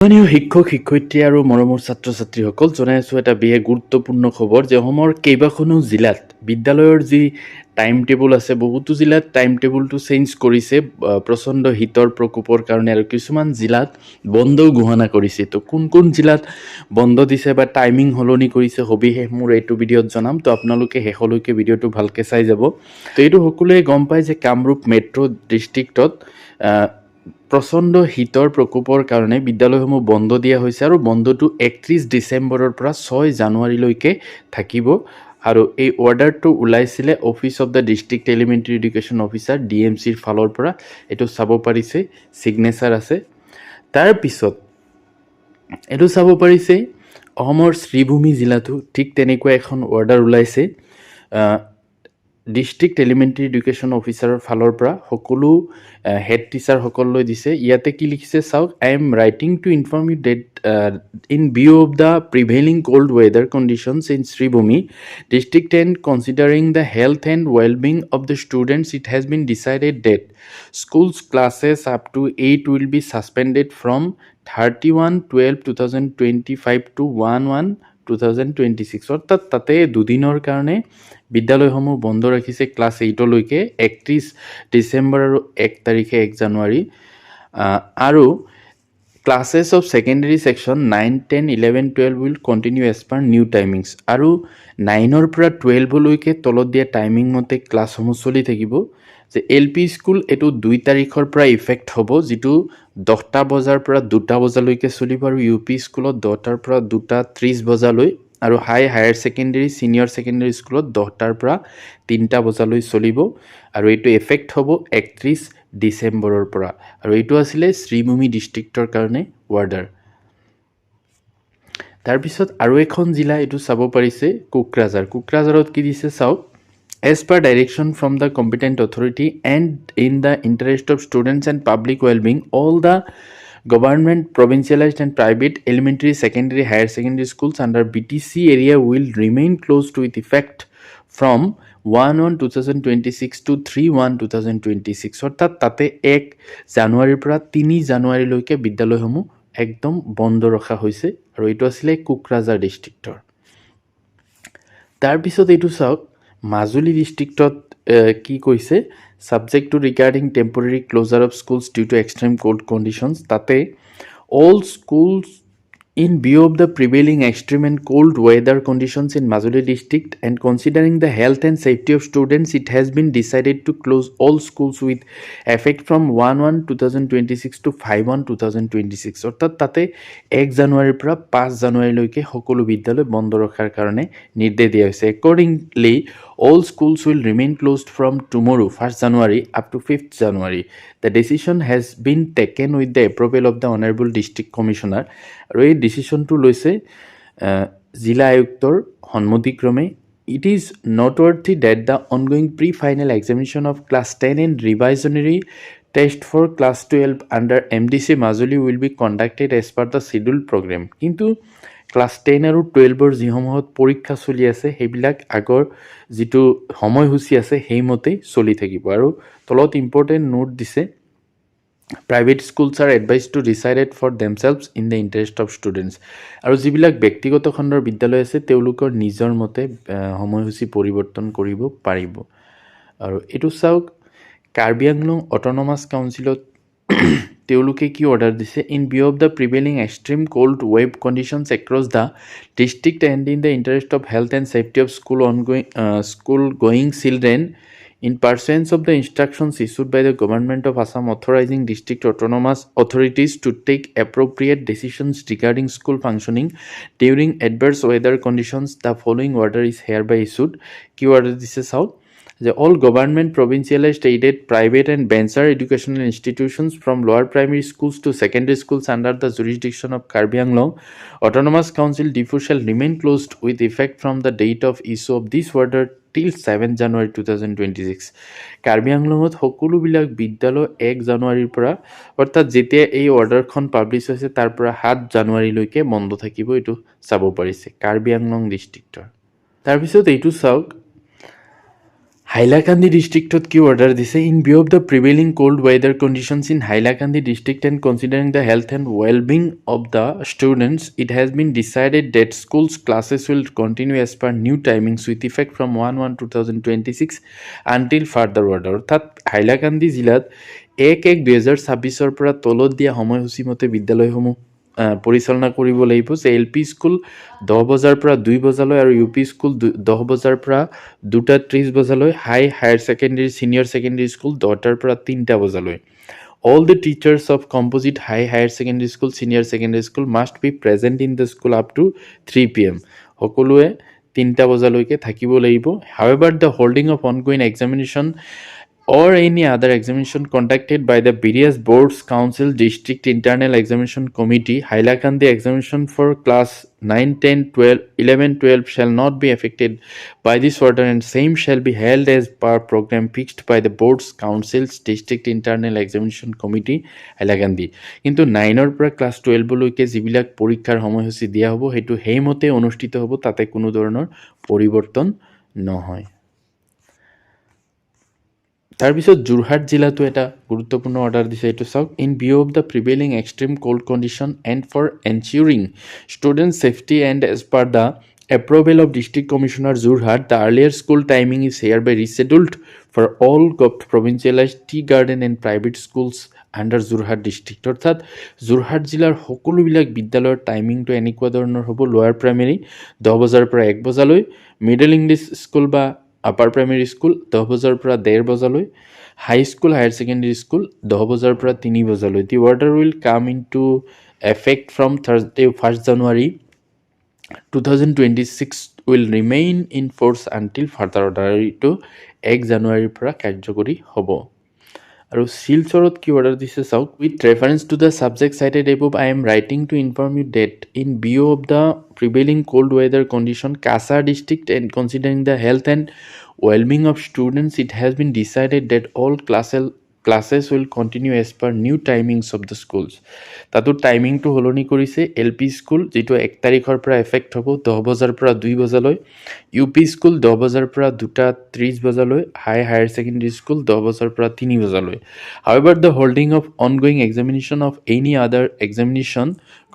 মাননীয় শিক্ষক শিক্ষয়িত্ৰী আৰু মৰমৰ ছাত্ৰ ছাত্ৰীসকল, জনাই আছোঁ এটা বিশেষ গুৰুত্বপূৰ্ণ খবৰ যে অসমৰ কেইবাখনো জিলাত বিদ্যালয়ৰ যি টাইম টেবুল আছে, বহুতো জিলাত টাইম টেবুলটো চেঞ্জ কৰিছে প্ৰচণ্ড শীতৰ প্ৰকোপৰ কাৰণে, আৰু কিছুমান জিলাত বন্ধও ঘোষণা কৰিছে। তো কোন কোন জিলাত বন্ধ দিছে বা টাইমিং সলনি কৰিছে, সবিশেষ মোৰ এইটো ভিডিঅ'ত জনাম। তো আপোনালোকে শেষলৈকে ভিডিঅ'টো ভালকৈ চাই যাব। তো এইটো সকলোৱে গম পায় যে কামৰূপ মেট্ৰ' ডিষ্ট্ৰিক্টত প্ৰচণ্ড শীতৰ প্ৰকোপৰ কাৰণে বিদ্যালয়সমূহ বন্ধ দিয়া হৈছে, আৰু বন্ধটো 31 ডিচেম্বৰৰ পৰা 6 জানুৱাৰীলৈকে থাকিব। আৰু এই অৰ্ডাৰটো ওলাইছিলে office of the district elementary education officer DMCৰ ফালৰ পৰা। এইটো চাব পাৰিছে, ছিগনেচাৰ আছে। তাৰপিছত এইটো চাব পাৰিছে অসমৰ শ্ৰীভূমি জিলাতো ঠিক তেনেকুৱা এখন অৰ্ডাৰ ওলাইছে ডিষ্ট্ৰিক্ট এলিমেণ্টাৰী এডুকেশ্যন অফিচাৰৰ ফালৰ পৰা সকলো হেড টিচাৰসকললৈ দিছে। ইয়াতে কি লিখিছে চাওক, I am writing to inform you that in view of the prevailing cold weather conditions in Sribhumi district and considering the health and wellbeing of the students, it has been decided that schools classes up to 8 will be suspended from 31/12/2025 to 1/1/2026। অৰ্থাৎ তাতে দুদিনৰ কাৰণে বিদ্যালয়সমূহ বন্ধ ৰাখিছে class 8লৈকে, 31 December আৰু 1 তাৰিখে 1 জানুৱাৰী। আৰু classes of secondary section 9, 10, 11, 12 will continue as per new timings. আৰু 9ৰ পৰা 12লৈকে তলত দিয়া টাইমিং মতে ক্লাছসমূহ চলি থাকিব। যে LP স্কুল এইটো 2 তাৰিখৰ পৰা ইফেক্ট হ'ব, যিটো 10টা বজাৰ পৰা 2টা বজালৈকে চলিব, আৰু UP স্কুলত 10টাৰ পৰা 2:30 বজালৈ, আৰু হায়াৰ ছেকেণ্ডেৰী ছিনিয়ৰ ছেকেণ্ডেৰী স্কুলত 10টাৰ পৰা 3টা বজালৈ চলিব। আৰু এইটো এফেক্ট হ'ব 31 ডিচেম্বৰৰ পৰা। আৰু এইটো আছিলে শ্ৰীভূমি ডিষ্ট্ৰিক্টৰ কাৰণে অৰ্ডাৰ। তাৰপিছত আৰু এখন জিলা এইটো চাব পাৰিছে কোকৰাঝাৰ। কোকৰাঝাৰত কি দিছে চাওক, as per direction from the competent authority and in the interest of students and public well-being, all the government, provincialized and private elementary, secondary, higher secondary schools under BTC area will remain closed with effect from 1/1/2026 to 3/1/2026। অৰ্থাৎ তাতে 1 জানুৱাৰীৰ পৰা 3 জানুৱাৰীলৈকে বিদ্যালয়সমূহ একদম বন্ধ ৰখা হৈছে। আৰু এইটো আছিলে কোকৰাঝাৰ ডিষ্ট্ৰিক্টৰ। তাৰপিছত এইটো চাওক, মাজুলী ডিষ্ট্ৰিক্টত কি কৈছে, subject to regarding temporary closure of schools due to extreme cold conditions, তাতে all schools in view of the prevailing extreme and cold weather conditions in Majuli district and considering the health and safety of students, it has been decided to close all schools with effect from 1/1/2026 to 5/1/2026। অৰ্থাৎ তাতে 1 জানুৱাৰীৰ পৰা 5 জানুৱাৰীলৈকে সকলো বিদ্যালয় বন্ধ ৰখাৰ কাৰণে নিৰ্দেশ দিয়া হৈছে। Accordingly all schools will remain closed from tomorrow 1st January up to 5th January. The decision has been taken with the approval of the Honorable District Commissioner. আৰু এই ডিচিশ্যনটো লৈছে জিলা আয়ুক্তৰ সন্মতিক্ৰমে। It is noteworthy that the ongoing pre-final examination of class 10 and revisionary test for class 12 under MDC Majuli will be conducted as per the scheduled program. কিন্তু class 10 আৰু 12ৰ যিসমূহত পৰীক্ষা চলি আছে সেইবিলাক আগৰ যিটো সময়সূচী আছে সেইমতেই চলি থাকিব। আৰু তলত ইম্পৰ্টেণ্ট নোট দিছে, private schools are advise to decided for themselves in the interest of students. আৰু যিবিলাক ব্যক্তিগত খণ্ডৰ বিদ্যালয় আছে তেওঁলোকৰ নিজৰ মতে সময়সূচী পৰিৱৰ্তন কৰিব পাৰিব। আৰু এইটো চাওক, কাৰ্বি আংলং অট'নমাছ কাউন্সিলত তেওঁলোকে কি অৰ্ডাৰ দিছে, in view of the prevailing extreme cold wave conditions across the district and in the interest of health and safety of school going children in pursuance of the instructions issued by the Government of Assam authorizing district autonomous authorities to take appropriate decisions regarding school functioning during adverse weather conditions, the following order is hereby issued. কি order দিছে চাওক, যে all government, provincialized, aided, private and venture educational institutions from lower primary schools to secondary schools under the jurisdiction of Karbi Anglong Autonomous Council Diffu shall remain closed with effect from the date of issue of this order till 7 January 2026। Karbi আংলঙত সকলোবিলাক বিদ্যালয় 1 জানুৱাৰীৰ পৰা, অৰ্থাৎ যেতিয়া এই অৰ্ডাৰখন publish হৈছে তাৰ পৰা 7 জানুৱাৰীলৈকে বন্ধ থাকিব। এইটো চাব পাৰিছে কাৰ্বি আংলং ডিষ্ট্ৰিক্টৰ। তাৰপিছত এইটো চাওক, হাইলাকান্দি ডিষ্ট্ৰিক্টত কি অৰ্ডাৰ দিছে? In view of the prevailing cold weather conditions in Hailakandi district and considering the health and wellbeing of the students it has been decided that schools classes will continue as per new timings with effect from 1/1/2026 until further order. অৰ্থাৎ হাইলাকান্দি জিলাত 1/1/2026 পৰা তলত দিয়া সময়সূচী মতে বিদ্যালয়সমূহ পৰিচালনা কৰিব লাগিব যে এল পি স্কুল 10 বজাৰ পৰা 2 বজালৈ আৰু ইউ পি স্কুল 10 বজাৰ পৰা 2:30 বজালৈ, higher secondary senior secondary school 10টাৰ পৰা 3টা বজালৈ। All the teachers of composite higher secondary school, senior secondary school must be present in the school up to 3 p.m. সকলোৱে 3টা বজালৈকে থাকিব লাগিব। However, the holding of ongoing examination or any other examination conducted by the various boards, council, district internal examination committee, Hailakandi examination for class 9, 10, 12, 11, 12 shall not be affected by this order and same shall be held as per program fixed by the boards, councils, district internal examination committee, Hailakandi. কিন্তু 9ৰ পৰা class 12লৈকে যিবিলাক পৰীক্ষাৰ সময়সূচী দিয়া হ'ব সেইটো সেইমতে অনুষ্ঠিত হ'ব, তাতে কোনো ধৰণৰ পৰিৱৰ্তন নহয়। তাৰপিছত যোৰহাট জিলাতো এটা গুৰুত্বপূৰ্ণ অৰ্ডাৰ দিছে, এইটো চাওক। In view of the prevailing extreme cold condition and for ensuring student safety and as per the approval of district commissioner Jorhat, the earlier school timing is hereby rescheduled for all provincialise tea garden and private schools under Jorhat district. অৰ্থাৎ যোৰহাট জিলাৰ সকলোবিলাক বিদ্যালয়ৰ টাইমিংটো এনেকুৱা ধৰণৰ হ'ব। লোৱাৰ primary 10 বজাৰ পৰা 1 বজালৈ, মিডল ইংলিছ স্কুল বা আপাৰ প্ৰাইমেৰী স্কুল 10 বজাৰ পৰা 1:30 বজালৈ, high school higher secondary school 10 বজাৰ পৰা 3 বজালৈ। The order will come into effect from Thursday 1 January 2026 will remain in force until further order. এইটো 1 জানুৱাৰীৰ পৰা কাৰ্যকৰী হ'ব। আৰু শিলচৰত কি অৰ্ডাৰ দিছে চাওক। With reference to the subject cited above I am writing to inform you that in view of the prevailing cold weather condition Cachar district and considering the health and well-being of students, it has been decided that all classes will continue as per new timings of the schools. তাতো টাইমিংটো সলনি কৰিছে। L P school যিটো 1 তাৰিখৰ পৰা effect হ'ব 10 বজাৰ পৰা 2 বজালৈ, ইউ পি স্কুল 10 বজাৰ পৰা 2:30 বজালৈ, হায়াৰ ছেকেণ্ডেৰী স্কুল 10 বজাৰ পৰা 3 বজালৈ। However, the holding of ongoing examination of any other examination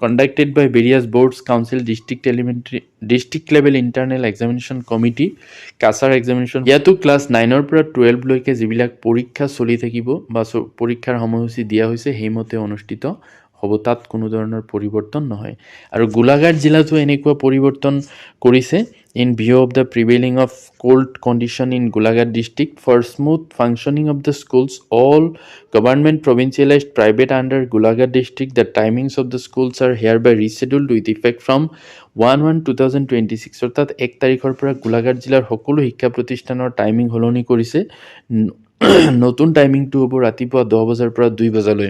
conducted by various boards, council, district level internal examination committee, Cachar examination, ইয়াতো ক্লাছ 9ৰ পৰা 12 লৈকে যিবিলাক পৰীক্ষা চলি থাকিব বা পৰীক্ষাৰ সময়সূচী দিয়া হৈছে সেইমতে অনুষ্ঠিত হ'ব, তাত কোনো ধৰণৰ পৰিৱৰ্তন নহয়। আৰু গোলাঘাট জিলাতো এনেকুৱা পৰিৱৰ্তন কৰিছে। In view of the prevailing of cold condition in Golaghat district for smooth functioning of the schools all government provincialised private under Golaghat district the timings of the schools are hereby rescheduled with effect from 1/1/2026। অৰ্থাৎ 1 তাৰিখৰ পৰা গোলাঘাট জিলাৰ সকলো শিক্ষা প্ৰতিষ্ঠানৰ timing সলনি কৰিছে। নতুন টাইমিংটো হ'ব ৰাতিপুৱা 10 বজাৰ পৰা 2 বজালৈ।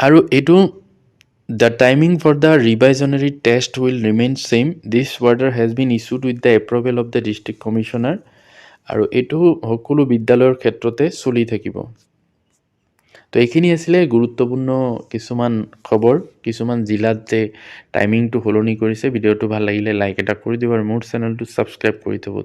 আৰু এইটো the timing for the revisionary test will remain same. This order has been issued with the approval of the district commissioner. আৰু এইটো সকলো বিদ্যালয়ৰ ক্ষেত্ৰতে চলি থাকিব। তো এইখিনি আছিলে গুৰুত্বপূৰ্ণ কিছুমান খবৰ, কিছুমান জিলাত যে টাইমিংটো সলনি কৰিছে। ভিডিঅ'টো ভাল লাগিলে লাইক এটা কৰি দিব আৰু মোৰ চেনেলটো ছাবস্ক্ৰাইব কৰি থ'ব।